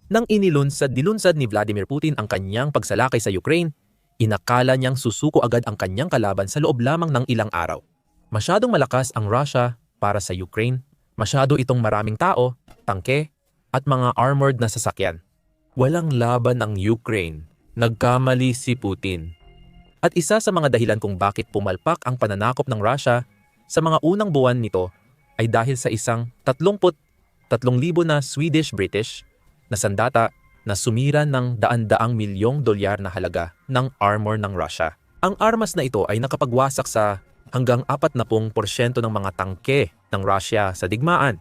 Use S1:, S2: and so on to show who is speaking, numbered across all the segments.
S1: Nang nilunsad ni Vladimir Putin ang kanyang pagsalakay sa Ukraine, inakala niyang susuko agad ang kanyang kalaban sa loob lamang ng ilang araw. Masyadong malakas ang Russia para sa Ukraine, masyado itong maraming tao, tangke, at mga armored na sasakyan. Walang laban ang Ukraine, nagkamali si Putin. At isa sa mga dahilan kung bakit pumalpak ang pananakop ng Russia sa mga unang buwan nito ay dahil sa isang 33,000 na Swedish-British na sandata na sumira ng daan-daang milyong dolyar na halaga ng armor ng Russia. Ang armas na ito ay nakapagwasak sa hanggang 40% ng mga tangke ng Russia sa digmaan.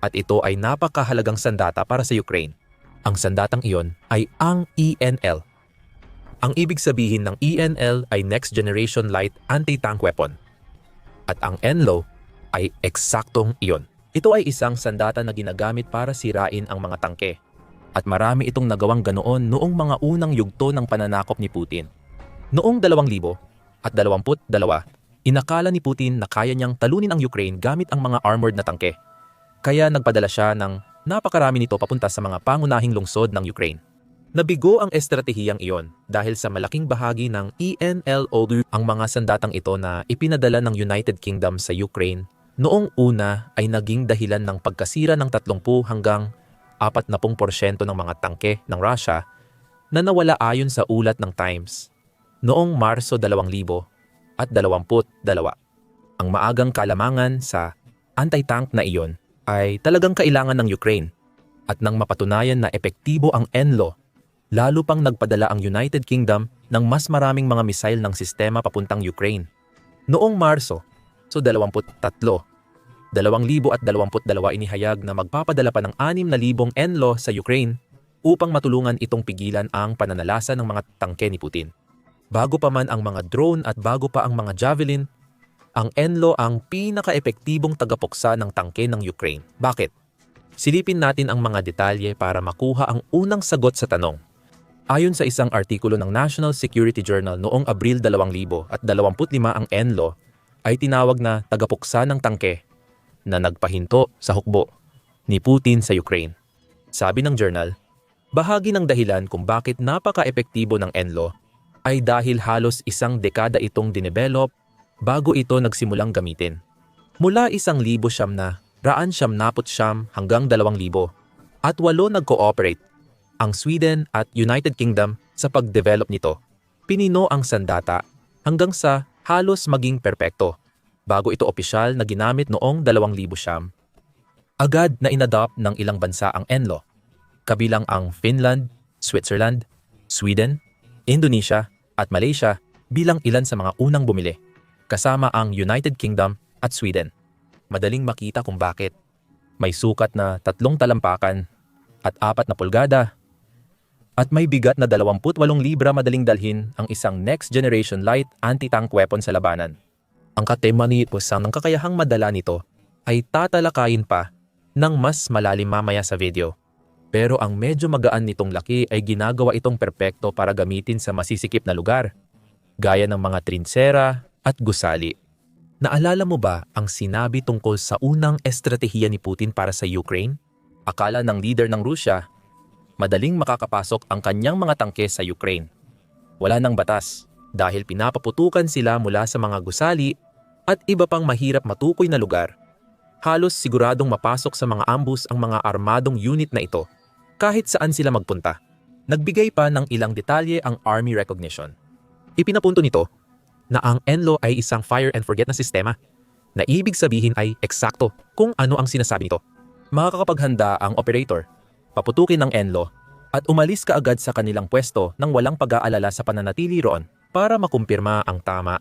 S1: At ito ay napakahalagang sandata para sa Ukraine. Ang sandatang iyon ay ang ENL. Ang ibig sabihin ng ENL ay Next Generation Light Anti-Tank Weapon. At ang NLAW ay eksaktong iyon. Ito ay isang sandata na ginagamit para sirain ang mga tangke. At marami itong nagawang ganoon noong mga unang yugto ng pananakop ni Putin. Noong 2022, inakala ni Putin na kaya niyang talunin ang Ukraine gamit ang mga armored na tangke. Kaya nagpadala siya ng napakarami nito papunta sa mga pangunahing lungsod ng Ukraine. Nabigo ang estratehiyang iyon dahil sa malaking bahagi ng ENLOD ang mga sandatang ito na ipinadala ng United Kingdom sa Ukraine noong una ay naging dahilan ng pagkasira ng 30 hanggang 40% ng mga tangke ng Russia na nawala ayon sa ulat ng Times noong Marso 2022. Ang maagang kalamangan sa anti-tank na iyon ay talagang kailangan ng Ukraine at nang mapatunayan na epektibo ang NLAW, lalo pang nagpadala ang United Kingdom ng mas maraming mga misail ng sistema papuntang Ukraine. Noong Marso 2022, inihayag na magpapadala pa ng 6,000 NLAW sa Ukraine upang matulungan itong pigilan ang pananalasa ng mga tangke ni Putin. Bago pa man ang mga drone at bago pa ang mga javelin, ang NLAW ang pinaka-epektibong tagapuksa ng tangke ng Ukraine. Bakit? Silipin natin ang mga detalye para makuha ang unang sagot sa tanong. Ayon sa isang artikulo ng National Security Journal noong Abril 2025, ang NLAW ay tinawag na tagapuksa ng tangke na nagpahinto sa hukbo ni Putin sa Ukraine. Sabi ng journal, bahagi ng dahilan kung bakit napaka-epektibo ng NLAW ay dahil halos isang dekada itong dinevelop bago ito nagsimulang gamitin. Mula 1,900 hanggang 2,000 at 8 nag-cooperate ang Sweden at United Kingdom sa pag-develop nito. Pinino ang sandata hanggang sa halos maging perpekto bago ito opisyal na ginamit noong 2000. Agad na inadopt ng ilang bansa ang NLAW, kabilang ang Finland, Switzerland, Sweden, Indonesia at Malaysia bilang ilan sa mga unang bumili, kasama ang United Kingdom at Sweden. Madaling makita kung bakit. May sukat na 3 talampakan at 4 na pulgada at may bigat na 28 libra madaling dalhin ang isang Next Generation Light Anti-Tank Weapon sa labanan. Ang katemani ng kakayahang madala nito ay tatalakayin pa ng mas malalim mamaya sa video. Pero ang medyo magaan nitong laki ay ginagawa itong perpekto para gamitin sa masisikip na lugar, gaya ng mga trinsera at gusali. Naalala mo ba ang sinabi tungkol sa unang estratehiya ni Putin para sa Ukraine? Akala ng leader ng Rusya, madaling makakapasok ang kanyang mga tangke sa Ukraine. Wala nang batas dahil pinapaputukan sila mula sa mga gusali at iba pang mahirap matukoy na lugar. Halos siguradong mapasok sa mga ambush ang mga armadong unit na ito kahit saan sila magpunta. Nagbigay pa ng ilang detalye ang Army Recognition. Ipinapunto nito na ang NLAW ay isang fire and forget na sistema na ibig sabihin ay eksakto kung ano ang sinasabi nito. Makakapaghanda ang operator, paputukin ng NLAW at umalis kaagad sa kanilang pwesto nang walang pag-aalala sa pananatili roon para makumpirma ang tama.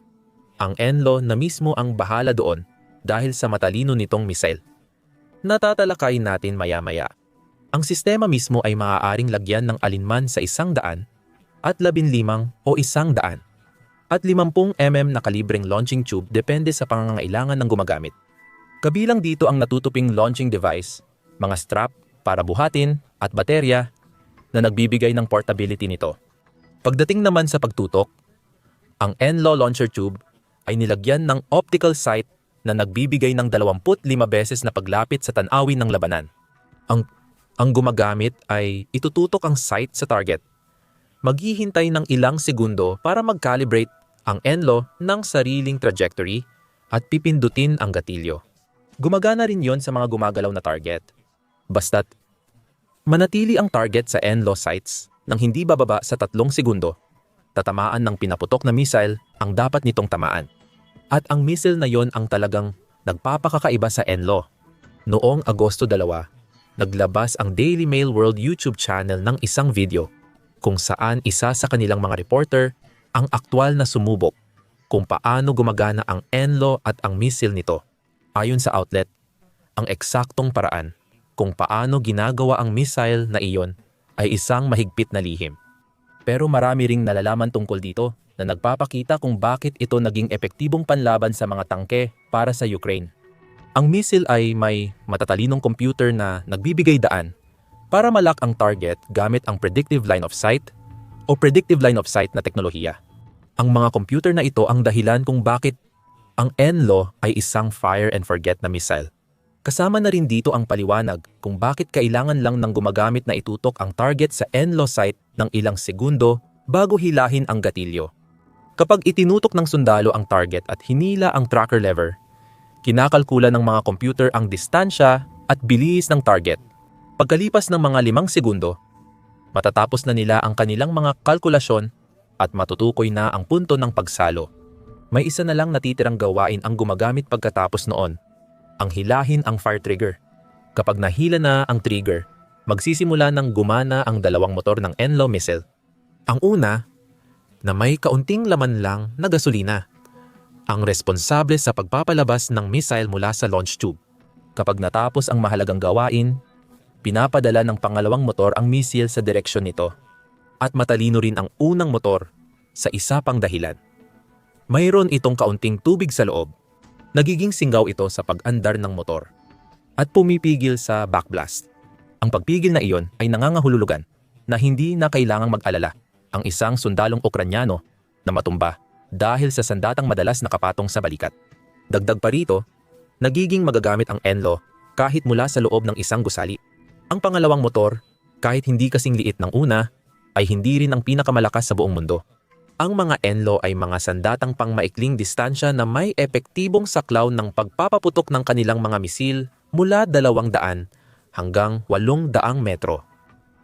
S1: Ang NLAW na mismo ang bahala doon dahil sa matalino nitong misail. Natatalakayin natin maya-maya. Ang sistema mismo ay maaaring lagyan ng alinman sa 100 at 15 o 100 at 50 na kalibreng launching tube depende sa pangangailangan ng gumagamit. Kabilang dito ang natutuping launching device, mga strap para buhatin at baterya na nagbibigay ng portability nito. Pagdating naman sa pagtutok, ang NLAW launcher tube ay nilagyan ng optical sight na nagbibigay ng 25 beses na paglapit sa tanawin ng labanan. Ang gumagamit ay itututok ang sight sa target. Maghihintay ng ilang segundo para mag-calibrate ang ENLO ng sariling trajectory at pipindutin ang gatilyo. Gumagana rin yon sa mga gumagalaw na target. Basta't manatili ang target sa ENLO sights nang hindi bababa sa 3 segundo, tatamaan ng pinaputok na missile ang dapat nitong tamaan. At ang missile na yon ang talagang nagpapakakaiba sa ENLO. Noong Agosto 2, naglabas ang Daily Mail World YouTube channel ng isang video kung saan isa sa kanilang mga reporter ang aktwal na sumubok kung paano gumagana ang ENLO at ang missile nito. Ayon sa outlet, ang eksaktong paraan kung paano ginagawa ang missile na iyon ay isang mahigpit na lihim. Pero marami ring nalalaman tungkol dito na nagpapakita kung bakit ito naging epektibong panlaban sa mga tangke para sa Ukraine. Ang missile ay may matatalinong computer na nagbibigay daan para malak ang target gamit ang predictive line of sight o predictive line of sight na teknolohiya. Ang mga computer na ito ang dahilan kung bakit ang ENLO ay isang fire and forget na missile. Kasama na rin dito ang paliwanag kung bakit kailangan lang ng gumagamit na itutok ang target sa ENLO sight ng ilang segundo bago hilahin ang gatilyo. Kapag itinutok ng sundalo ang target at hinila ang tracker lever, kinakalkula ng mga computer ang distansya at bilis ng target. Pagkalipas ng mga 5 segundo, matatapos na nila ang kanilang mga kalkulasyon at matutukoy na ang punto ng pagsalo. May isa na lang natitirang gawain ang gumagamit pagkatapos noon, ang hilahin ang fire trigger. Kapag nahila na ang trigger, magsisimula ng gumana ang 2 motor ng ENLO missile. Ang una, na may kaunting laman lang na gasolina, ang responsable sa pagpapalabas ng missile mula sa launch tube. Kapag natapos ang mahalagang gawain, pinapadala ng pangalawang motor ang missile sa direksyon nito. At matalino rin ang unang motor sa isa pang dahilan. Mayroon itong kaunting tubig sa loob. Nagiging singgaw ito sa pag-andar ng motor at pumipigil sa backblast. Ang pagpigil na iyon ay nangangahulugan na hindi na kailangang mag-alala ang isang sundalong Ukranyano na matumba dahil sa sandatang madalas nakapatong sa balikat. Dagdag pa rito, nagiging magagamit ang ENLO kahit mula sa loob ng isang gusali. Ang pangalawang motor, kahit hindi kasing liit ng una, ay hindi rin ang pinakamalakas sa buong mundo. Ang mga ENLO ay mga sandatang pangmaikling distansya na may epektibong saklaw ng pagpapaputok ng kanilang mga misil mula 200 hanggang 800 metro.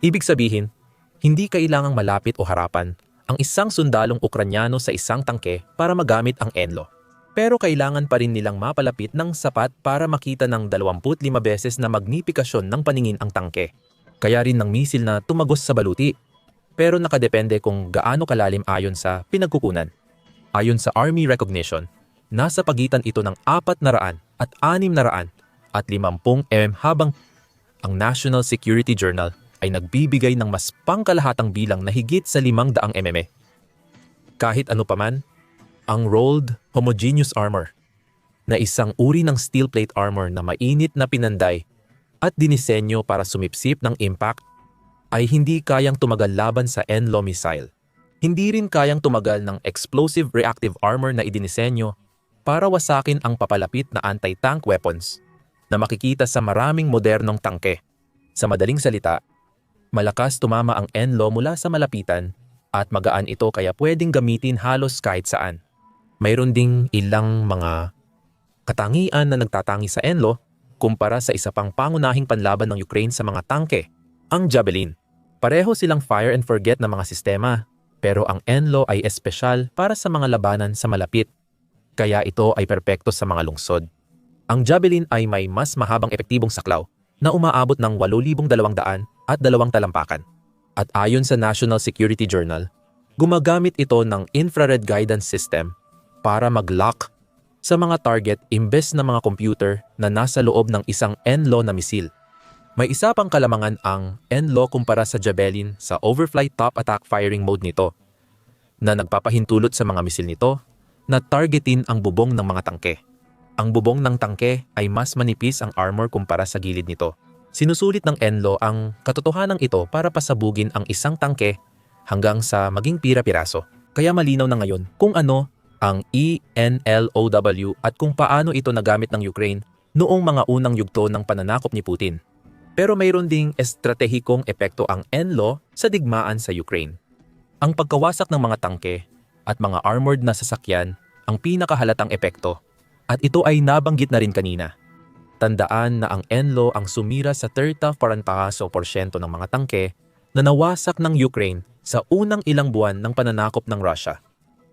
S1: Ibig sabihin, hindi kailangang malapit o harapan ang isang sundalong Ukranyano sa isang tangke para magamit ang ENLO. Pero kailangan pa rin nilang mapalapit ng sapat para makita ng 25 beses na magnipikasyon ng paningin ang tangke. Kaya rin ng misil na tumagos sa baluti. Pero nakadepende kung gaano kalalim ayon sa pinagkukunan. Ayon sa Army Recognition, nasa pagitan ito ng 400 at 600 at 50 mm habang ang National Security Journal ay nagbibigay ng mas pangkalahatang bilang na higit sa 500 mm. Kahit ano paman, ang Rolled Homogeneous Armor, na isang uri ng steel plate armor na mainit na pinanday at dinisenyo para sumipsip ng impact, ay hindi kayang tumagal laban sa ENLO missile. Hindi rin kayang tumagal ng explosive reactive armor na idinisenyo para wasakin ang papalapit na anti-tank weapons na makikita sa maraming modernong tangke. Sa madaling salita, malakas tumama ang ENLO mula sa malapitan at magaan ito kaya pwedeng gamitin halos kahit saan. Mayroon ding ilang mga katangian na nagtatangi sa ENLO kumpara sa isa pang pangunahing panlaban ng Ukraine sa mga tangke, ang Javelin. Pareho silang fire and forget na mga sistema, pero ang ENLO ay espesyal para sa mga labanan sa malapit, kaya ito ay perpekto sa mga lungsod. Ang Javelin ay may mas mahabang epektibong saklaw na umaabot ng 8,200 at 2 talampakan. At ayon sa National Security Journal, gumagamit ito ng infrared guidance system para mag-lock sa mga target imbes na mga computer na nasa loob ng isang ENLO na misil. May isa pang kalamangan ang ENLO kumpara sa Javelin sa overflight top attack firing mode nito, na nagpapahintulot sa mga misil nito na targetin ang bubong ng mga tangke. Ang bubong ng tangke ay mas manipis ang armor kumpara sa gilid nito. Sinusulit ng ENLO ang katotohanan ito para pasabugin ang isang tangke hanggang sa maging pira-piraso. Kaya malinaw na ngayon kung ano ang ENLOW at kung paano ito nagamit ng Ukraine noong mga unang yugto ng pananakop ni Putin. Pero mayroon ding estratehikong epekto ang ENLO sa digmaan sa Ukraine. Ang pagkawasak ng mga tangke at mga armored na sasakyan ang pinakahalatang epekto, at ito ay nabanggit na rin kanina. Tandaan na ang ENLO ang sumira sa 30-40% ng mga tangke na nawasak ng Ukraine sa unang ilang buwan ng pananakop ng Russia.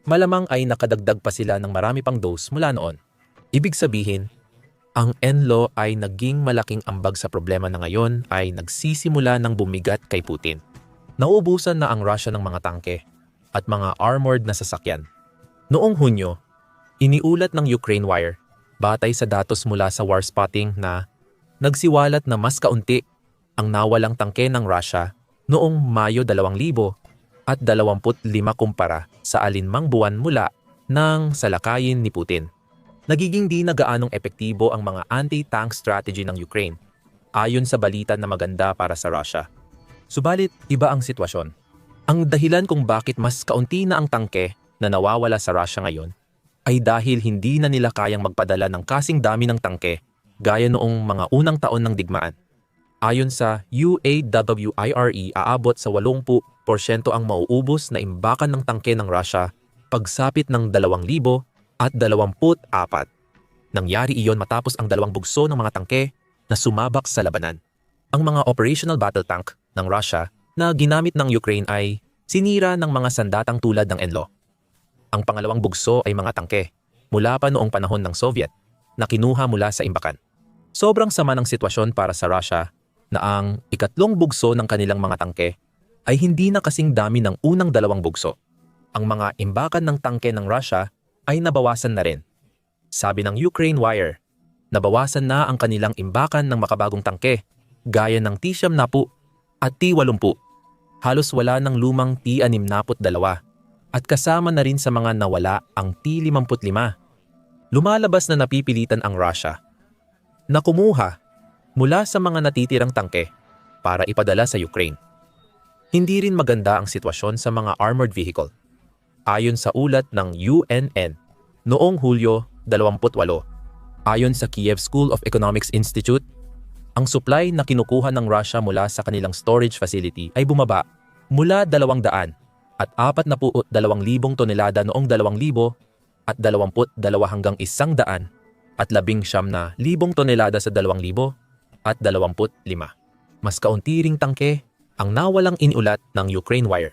S1: Malamang ay nakadagdag pa sila ng marami pang dose mula noon. Ibig sabihin, ang ENLO ay naging malaking ambag sa problema na ngayon ay nagsisimula ng bumigat kay Putin. Nauubusan na ang Russia ng mga tangke at mga armored na sasakyan. Noong Hunyo, iniulat ng Ukraine Wire batay sa datos mula sa war spotting na nagsiwalat na mas kaunti ang nawalang tangke ng Russia noong Mayo 2000 at 25 kumpara sa alinmang buwan mula ng salakayin ni Putin. Nagiging di na gaanong epektibo ang mga anti-tank strategy ng Ukraine ayon sa balita na maganda para sa Russia. Subalit, iba ang sitwasyon. Ang dahilan kung bakit mas kaunti na ang tangke na nawawala sa Russia ngayon ay dahil hindi na nila kayang magpadala ng kasing dami ng tangke gaya noong mga unang taon ng digmaan. Ayon sa UAWIRE, aabot sa 80% ang mauubos na imbakan ng tangke ng Russia pagsapit ng 2024. Nangyari iyon matapos ang 2 bugso ng mga tangke na sumabak sa labanan. Ang mga operational battle tank ng Russia na ginamit ng Ukraine ay sinira ng mga sandatang tulad ng ENLO. Ang pangalawang bugso ay mga tangke mula pa noong panahon ng Soviet na kinuha mula sa imbakan. Sobrang sama ng sitwasyon para sa Russia na ang ikatlong bugso ng kanilang mga tangke ay hindi na kasing dami ng unang 2 bugso. Ang mga imbakan ng tangke ng Russia ay nabawasan na rin. Sabi ng Ukraine Wire, nabawasan na ang kanilang imbakan ng makabagong tangke gaya ng T-70 at T-80. Halos wala ng lumang T-62 at kasama na rin sa mga nawala ang T-55. Lumalabas na napipilitan ang Russia na kumuha mula sa mga natitirang tangke para ipadala sa Ukraine. Hindi rin maganda ang sitwasyon sa mga armored vehicle. Ayon sa ulat ng UNN noong Hulyo 28, ayon sa Kiev School of Economics Institute, ang supply na kinukuha ng Russia mula sa kanilang storage facility ay bumaba mula 200 at 42,000 tonelada noong 2000 at 22 hanggang 100 at 19,000 tonelada sa 2000 at 25. Mas kaunti ring tangke ang nawalang iniulat ng Ukraine Wire.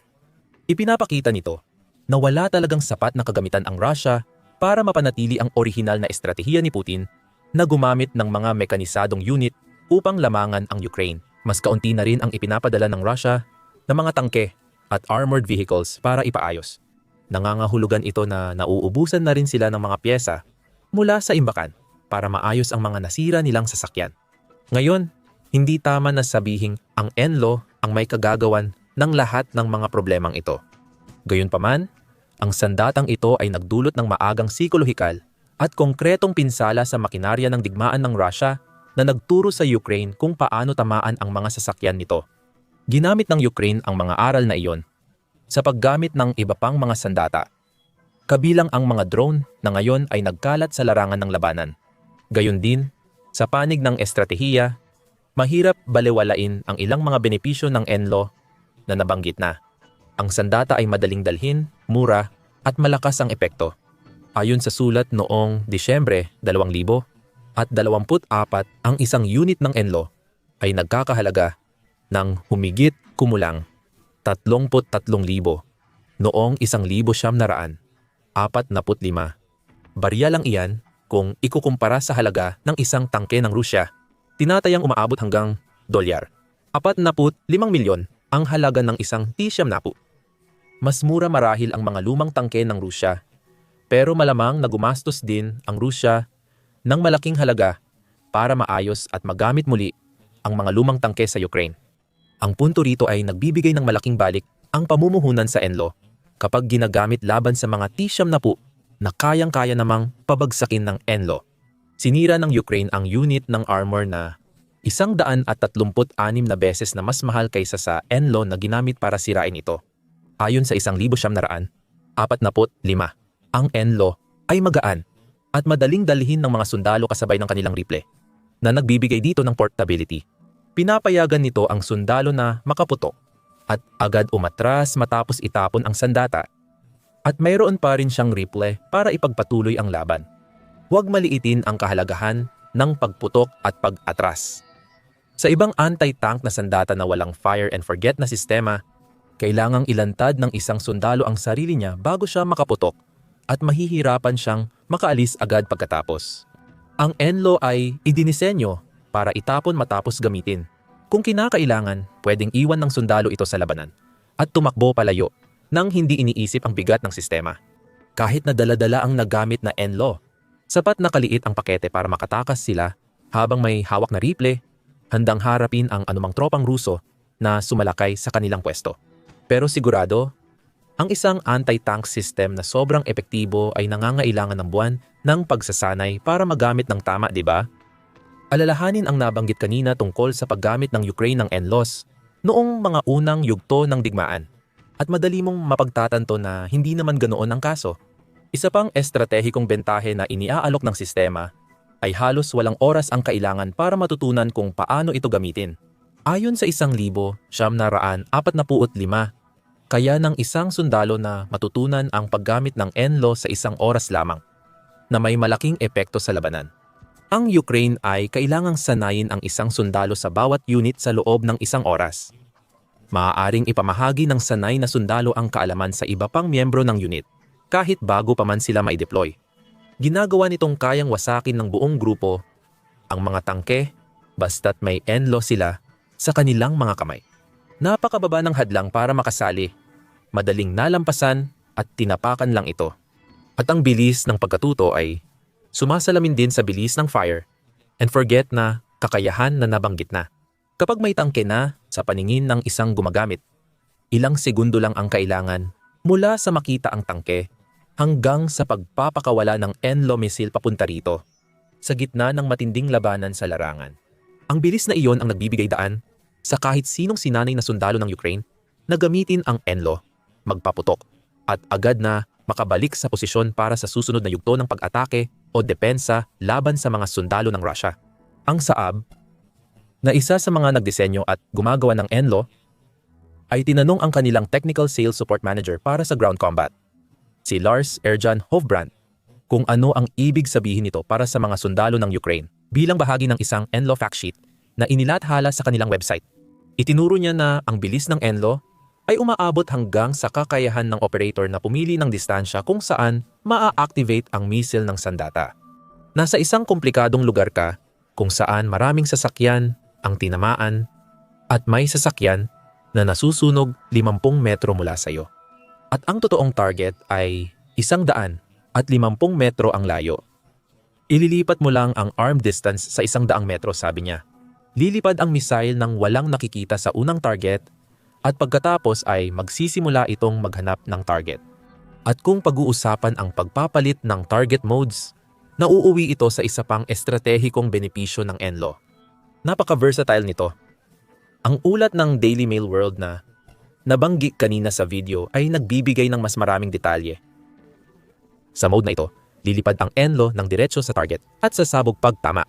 S1: Ipinapakita nito na wala talagang sapat na kagamitan ang Russia para mapanatili ang orihinal na estratehiya ni Putin na gumamit ng mga mekanisadong unit upang lamangan ang Ukraine. Mas kaunti na rin ang ipinapadala ng Russia na mga tangke at armored vehicles para ipaayos. Nangangahulugan ito na nauubusan na rin sila ng mga pyesa mula sa imbakan para maayos ang mga nasira nilang sasakyan. Ngayon, hindi tama na sabihing ang ENLO ang may kagagawan ng lahat ng mga problemang ito. Gayunpaman, ang sandatang ito ay nagdulot ng maagang psikolohikal at konkretong pinsala sa makinarya ng digmaan ng Russia na nagturo sa Ukraine kung paano tamaan ang mga sasakyan nito. Ginamit ng Ukraine ang mga aral na iyon sa paggamit ng iba pang mga sandata, kabilang ang mga drone na ngayon ay nagkalat sa larangan ng labanan. Gayon din, sa panig ng estratehiya, mahirap balewalain ang ilang mga benepisyo ng ENLO na nabanggit na. Ang sandata ay madaling dalhin, mura, at malakas ang epekto. Ayon sa sulat noong Disyembre 2000 at 24, ang isang unit ng ENLO ay nagkakahalaga ng humigit kumulang 33,000 noong 1,945. Barya lang iyan kung ikukumpara sa halaga ng isang tangke ng Rusya. Tinatayang umaabot hanggang $45 milyon ang halaga ng isang T-70. Mas mura marahil ang mga lumang tangke ng Rusya, pero malamang na gumastos din ang Rusya ng malaking halaga para maayos at magamit muli ang mga lumang tangke sa Ukraine. Ang punto rito ay nagbibigay ng malaking balik ang pamumuhunan sa ENLO kapag ginagamit laban sa mga T-70 na kayang-kaya namang pabagsakin ng ENLO. Sinira ng Ukraine ang unit ng armor na 136 na beses na mas mahal kaysa sa ENLO na ginamit para sirain ito. Ayon sa 1,945, ang ENLO ay magaan at madaling dalhin ng mga sundalo kasabay ng kanilang rifle na nagbibigay dito ng portability. Pinapayagan nito ang sundalo na makaputok at agad umatras matapos itapon ang sandata. At mayroon pa rin siyang rifle para ipagpatuloy ang laban. Huwag maliitin ang kahalagahan ng pagputok at pag-atras. Sa ibang anti-tank na sandata na walang fire and forget na sistema, kailangang ilantad ng isang sundalo ang sarili niya bago siya makaputok at mahihirapan siyang makaalis agad pagkatapos. Ang NLAW ay idinisenyo para itapon matapos gamitin. Kung kinakailangan, pwedeng iwan ng sundalo ito sa labanan at tumakbo palayo nang hindi iniisip ang bigat ng sistema. Kahit na dala-dala ang nagamit na NLAW, sapat na kaliit ang pakete para makatakas sila habang may hawak na rifle, handang harapin ang anumang tropang Ruso na sumalakay sa kanilang pwesto. Pero sigurado, ang isang anti-tank system na sobrang epektibo ay nangangailangan ng buwan ng pagsasanay para magamit ng tama, di ba? Alalahanin ang nabanggit kanina tungkol sa paggamit ng Ukraine ng NLAWs noong mga unang yugto ng digmaan. At madali mong mapagtatanto na hindi naman ganoon ang kaso. Isa pang estratehikong bentahe na iniaalok ng sistema ay halos walang oras ang kailangan para matutunan kung paano ito gamitin. Ayon sa 1,945, kaya ng isang sundalo na matutunan ang paggamit ng NLAW sa isang oras lamang, na may malaking epekto sa labanan. Ang Ukraine ay kailangang sanayin ang isang sundalo sa bawat unit sa loob ng isang oras. Maaaring ipamahagi ng sanay na sundalo ang kaalaman sa iba pang miyembro ng unit, kahit bago pa man sila mai-deploy. Ginagawa nitong kayang wasakin ng buong grupo ang mga tangke basta't may NLAW sila sa kanilang mga kamay. Napakababa ng hadlang para makasali, madaling nalampasan at tinapakan lang ito. At ang bilis ng pagkatuto ay sumasalamin din sa bilis ng fire and forget na kakayahan na nabanggit na. Kapag may tangke na sa paningin ng isang gumagamit, ilang segundo lang ang kailangan mula sa makita ang tangke hanggang sa pagpapakawala ng NLAW missile papunta rito sa gitna ng matinding labanan sa larangan. Ang bilis na iyon ang nagbibigay daan sa kahit sinong sinanay na sundalo ng Ukraine na gamitin ang NLAW, magpaputok, at agad na makabalik sa posisyon para sa susunod na yugto ng pag-atake o depensa laban sa mga sundalo ng Russia. Ang Saab, na isa sa mga nagdisenyo at gumagawa ng NLAW, ay tinanong ang kanilang Technical Sales Support Manager para sa ground combat, si Lars Erjan Hovbrand, kung ano ang ibig sabihin nito para sa mga sundalo ng Ukraine bilang bahagi ng isang NLAW fact sheet na inilathala sa kanilang website. Itinuro niya na ang bilis ng NLAW ay umaabot hanggang sa kakayahan ng operator na pumili ng distansya kung saan maa-activate ang missile ng sandata. Nasa isang komplikadong lugar ka kung saan maraming sasakyan ang tinamaan at may sasakyan na nasusunog 50 metro mula sa iyo. At ang totoong target ay 150 metro ang layo. Ililipat mo lang ang arm distance sa 100 metro, sabi niya. Lilipad ang missile nang walang nakikita sa unang target at pagkatapos ay magsisimula itong maghanap ng target. At kung pag-uusapan ang pagpapalit ng target modes, nauuwi ito sa isa pang estratehikong benepisyo ng NLAW. Napaka-versatile nito. Ang ulat ng Daily Mail World na nabanggit kanina sa video ay nagbibigay ng mas maraming detalye. Sa mode na ito, lilipad ang NLAW ng diretsyo sa target at sasabog pagtama.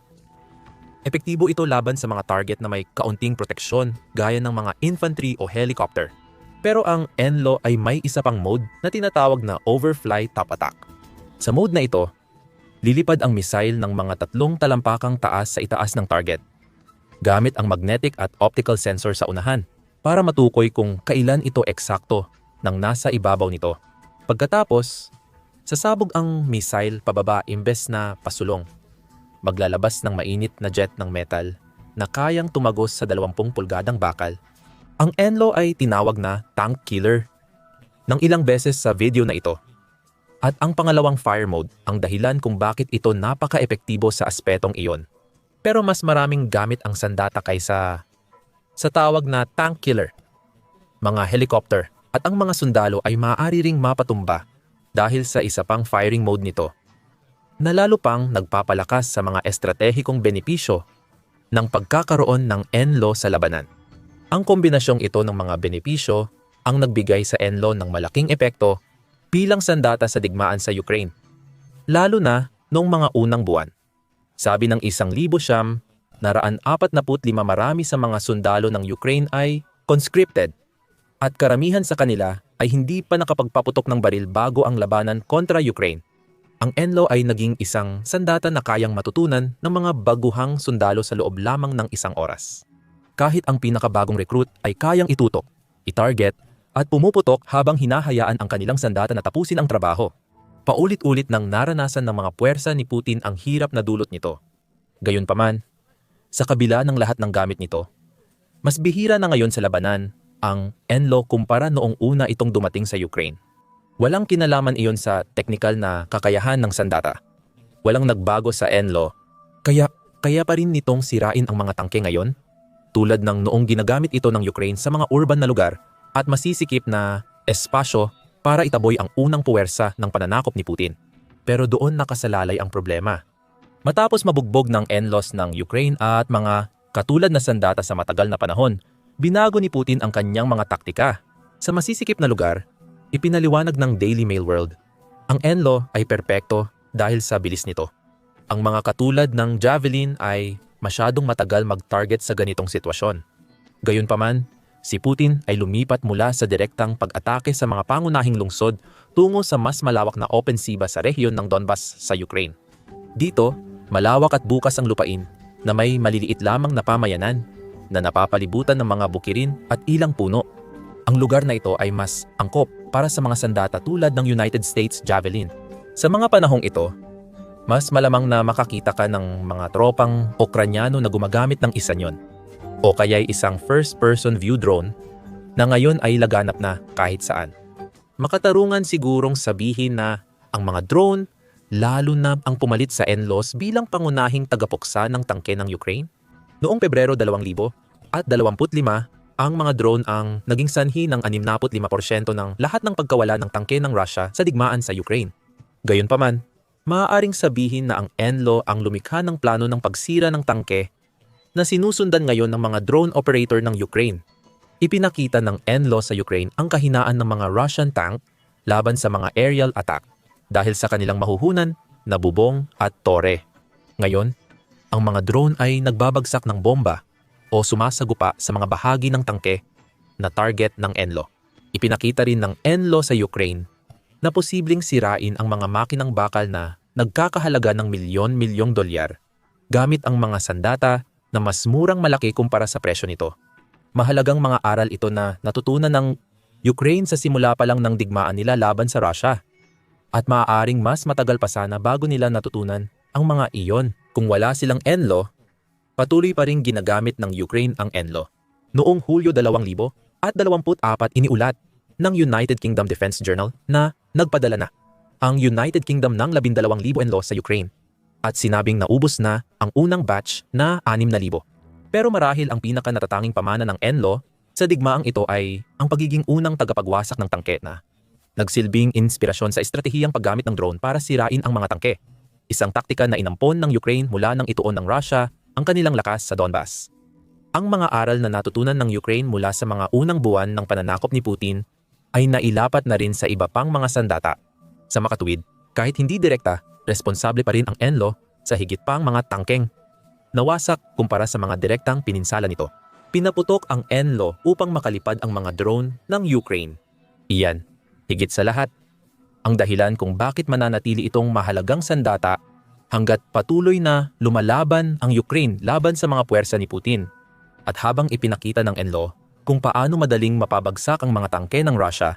S1: Epektibo ito laban sa mga target na may kaunting proteksyon gaya ng mga infantry o helicopter. Pero ang NLAW ay may isa pang mode na tinatawag na Overfly Top Attack. Sa mode na ito, lilipad ang missile ng mga 3 talampakang taas sa itaas ng target, gamit ang magnetic at optical sensor sa unahan para matukoy kung kailan ito eksakto nang nasa ibabaw nito. Pagkatapos, sasabog ang missile pababa imbes na pasulong. Maglalabas ng mainit na jet ng metal na kayang tumagos sa 20 pulgadang bakal. Ang NLAW ay tinawag na tank killer ng ilang beses sa video na ito. At ang pangalawang fire mode ang dahilan kung bakit ito napaka-epektibo sa aspetong iyon. Pero mas maraming gamit ang sandata kaysa sa tawag na tank killer. Mga helicopter at ang mga sundalo ay maaari ring mapatumba dahil sa isa pang firing mode nito, na lalo pang nagpapalakas sa mga estratehikong benepisyo ng pagkakaroon ng NLAW sa labanan. Ang kombinasyong ito ng mga benepisyo ang nagbigay sa NLAW ng malaking epekto bilang sandata sa digmaan sa Ukraine, lalo na noong mga unang buwan. Sabi ng 1,945 naraan 45 marami sa mga sundalo ng Ukraine ay conscripted at karamihan sa kanila ay hindi pa nakapagpaputok ng baril bago ang labanan kontra Ukraine. Ang ENLO ay naging isang sandata na kayang matutunan ng mga baguhang sundalo sa loob lamang ng isang oras. Kahit ang pinakabagong recruit ay kayang itutok, i-target, at pumuputok habang hinahayaan ang kanilang sandata na tapusin ang trabaho. Paulit-ulit nang naranasan ng mga puwersa ni Putin ang hirap na dulot nito. Gayunpaman, sa kabila ng lahat ng gamit nito, mas bihira na ngayon sa labanan ang ENLO kumpara noong una itong dumating sa Ukraine. Walang kinalaman iyon sa teknikal na kakayahan ng sandata. Walang nagbago sa ENLO, kaya pa rin nitong sirain ang mga tangke ngayon, tulad ng noong ginagamit ito ng Ukraine sa mga urban na lugar at masisikip na espasyo para itaboy ang unang puwersa ng pananakop ni Putin. Pero doon nakasalalay ang problema. Matapos mabugbog ng ENLOs ng Ukraine at mga katulad na sandata sa matagal na panahon, binago ni Putin ang kanyang mga taktika. Sa masisikip na lugar, ipinaliwanag ng Daily Mail World, ang ENLO ay perpekto dahil sa bilis nito. Ang mga katulad ng Javelin ay masyadong matagal mag-target sa ganitong sitwasyon. Gayunpaman, si Putin ay lumipat mula sa direktang pag-atake sa mga pangunahing lungsod tungo sa mas malawak na opensiba sa rehiyon ng Donbas sa Ukraine. Dito, malawak at bukas ang lupain na may maliliit lamang na pamayanan na napapalibutan ng mga bukirin at ilang puno. Ang lugar na ito ay mas angkop para sa mga sandata tulad ng United States Javelin. Sa mga panahong ito, mas malamang na makakita ka ng mga tropang Ukranyano na gumagamit ng isa niyon o kaya'y isang first-person view drone na ngayon ay laganap na kahit saan. Makatarungan sigurong sabihin na ang mga drone, lalo na ang pumalit sa ENLOs bilang pangunahing tagapuksa ng tangke ng Ukraine. Noong Pebrero 2025, ang mga drone ang naging sanhi ng 65% ng lahat ng pagkawala ng tangke ng Russia sa digmaan sa Ukraine. Gayunpaman, maaaring sabihin na ang ENLO ang lumikha ng plano ng pagsira ng tangke na sinusundan ngayon ng mga drone operator ng Ukraine. Ipinakita ng ENLO sa Ukraine ang kahinaan ng mga Russian tank laban sa mga aerial attack dahil sa kanilang mahuhunan na bubong at tore. Ngayon, ang mga drone ay nagbabagsak ng bomba o sumasagupa sa mga bahagi ng tangke na target ng ENLO. Ipinakita rin ng ENLO sa Ukraine na posibleng sirain ang mga makinang bakal na nagkakahalaga ng milyon-milyong dolyar gamit ang mga sandata na mas murang malaki kumpara sa presyo nito. Mahalagang mga aral ito na natutunan ng Ukraine sa simula pa lang ng digmaan nila laban sa Russia. At maaaring mas matagal pa sana bago nila natutunan ang mga iyon. Kung wala silang ENLO, patuloy pa ring ginagamit ng Ukraine ang ENLO. Noong Hulyo 2024 iniulat ng United Kingdom Defense Journal na nagpadala na ang United Kingdom ng 12,000 ENLO sa Ukraine at sinabing naubos na ang unang batch na 6,000. Pero marahil ang pinaka-natatanging pamana ng ENLO sa digmaang ito ay ang pagiging unang tagapagwasak ng tangke na nagsilbing inspirasyon sa estratehiyang paggamit ng drone para sirain ang mga tangke. Isang taktika na inampon ng Ukraine mula nang ituon ng Russia ang kanilang lakas sa Donbas. Ang mga aral na natutunan ng Ukraine mula sa mga unang buwan ng pananakop ni Putin ay nailapat na rin sa iba pang mga sandata. Sa makatuwid, kahit hindi direkta, responsable pa rin ang ENLO sa higit pang mga tangkeng nawasak kumpara sa mga direktang pininsala nito. Pinaputok ang ENLO upang makalipad ang mga drone ng Ukraine. Iyan, higit sa lahat, ang dahilan kung bakit mananatili itong mahalagang sandata hanggat patuloy na lumalaban ang Ukraine laban sa mga puwersa ni Putin. At habang ipinakita ng ENLO kung paano madaling mapabagsak ang mga tangke ng Russia,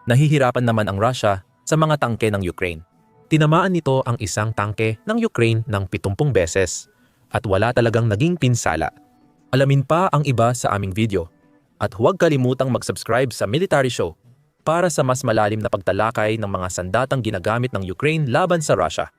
S1: nahihirapan naman ang Russia sa mga tangke ng Ukraine. Tinamaan nito ang isang tangke ng Ukraine ng 70 beses at wala talagang naging pinsala. Alamin pa ang iba sa aming video at huwag kalimutang mag-subscribe sa Military Show para sa mas malalim na pagtalakay ng mga sandatang ginagamit ng Ukraine laban sa Russia.